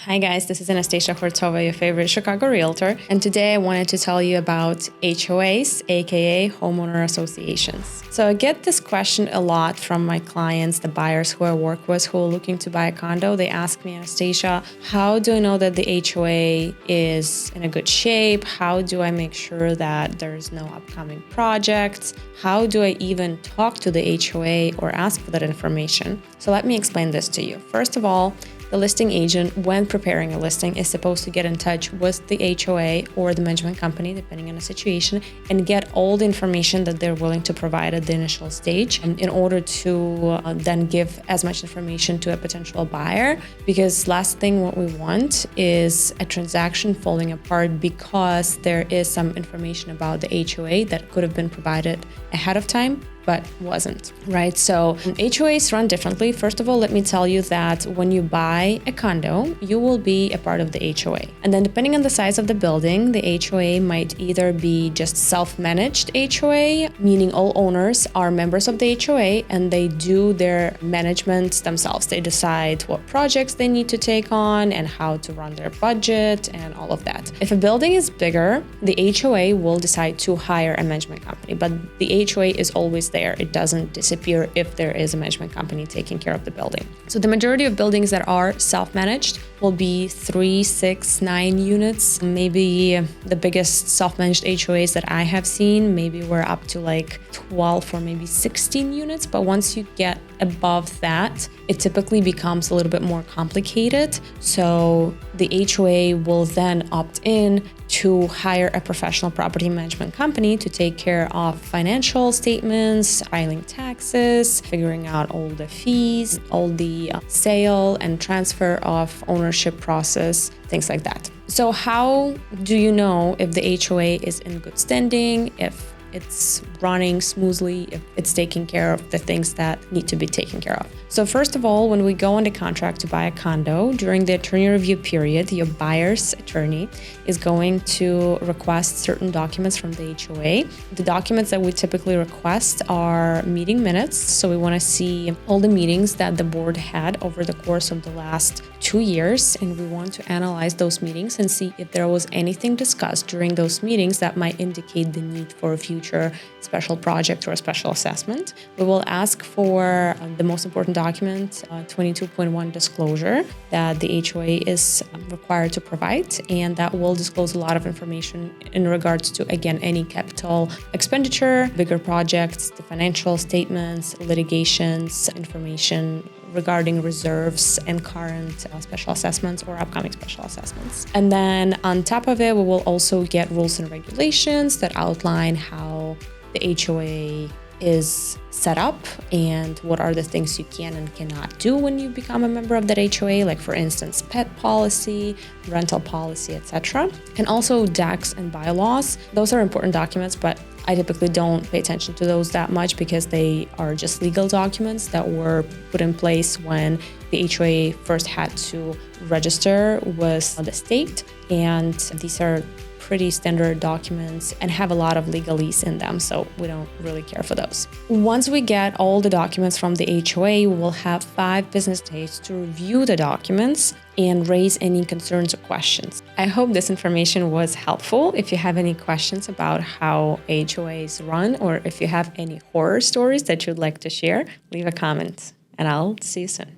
Hi guys, this is Anastasiia Hurtova, your favorite Chicago realtor, and today I wanted to tell you about HOAs, aka homeowner associations. So I get this question a lot from my clients, the buyers who I work with who are looking to buy a condo. They ask me, Anastasiia, how do I know that the HOA is in a good shape? How do I make sure that there's no upcoming projects? How do I even talk to the HOA or ask for that information? So let me explain this to you. First of all, the listing agent, when preparing a listing, is supposed to get in touch with the HOA or the management company, depending on the situation, and get all the information that they're willing to provide at the initial stage in order to then give as much information to a potential buyer. Because last thing what we want is a transaction falling apart because there is some information about the HOA that could have been provided ahead of time but wasn't, right? So HOAs run differently. First of all, let me tell you that when you buy a condo, you will be a part of the HOA. And then depending on the size of the building, the HOA might either be just self-managed HOA, meaning all owners are members of the HOA and they do their management themselves. They decide what projects they need to take on and how to run their budget and all of that. If a building is bigger, the HOA will decide to hire a management company, but the HOA is always there. It doesn't disappear if there is a management company taking care of the building. So the majority of buildings that are self-managed will be 3, 6, 9 units. Maybe the biggest self-managed HOAs that I have seen, maybe we're up to like 12 or maybe 16 units. But once you get above that, it typically becomes a little bit more complicated. So the HOA will then opt in to hire a professional property management company to take care of financial statements, filing taxes, figuring out all the fees, all the sale and transfer of ownership process, things like that. So how do you know if the HOA is in good standing, if it's running smoothly, if it's taking care of the things that need to be taken care of? So first of all, when we go under contract to buy a condo, during the attorney review period, your buyer's attorney is going to request certain documents from the HOA. The documents that we typically request are meeting minutes. So we want to see all the meetings that the board had over the course of the last 2 years, and we want to analyze those meetings and see if there was anything discussed during those meetings that might indicate the need for a future special project or a special assessment. We will ask for the most important document, 22.1 disclosure that the HOA is required to provide, and that will disclose a lot of information in regards to, again, any capital expenditure, bigger projects, the financial statements, litigations, information regarding reserves and current special assessments or upcoming special assessments. And then on top of it, we will also get rules and regulations that outline how the HOA is set up and what are the things you can and cannot do when you become a member of that HOA, like for instance, pet policy, rental policy, etc. And also decks and bylaws. Those are important documents, but I typically don't pay attention to those that much because they are just legal documents that were put in place when the HOA first had to register with the state. And these are pretty standard documents and have a lot of legalese in them, so we don't really care for those. Once we get all the documents from the HOA, we will have 5 business days to review the documents and raise any concerns or questions. I hope this information was helpful. If you have any questions about how HOAs run, or if you have any horror stories that you'd like to share, leave a comment and I'll see you soon.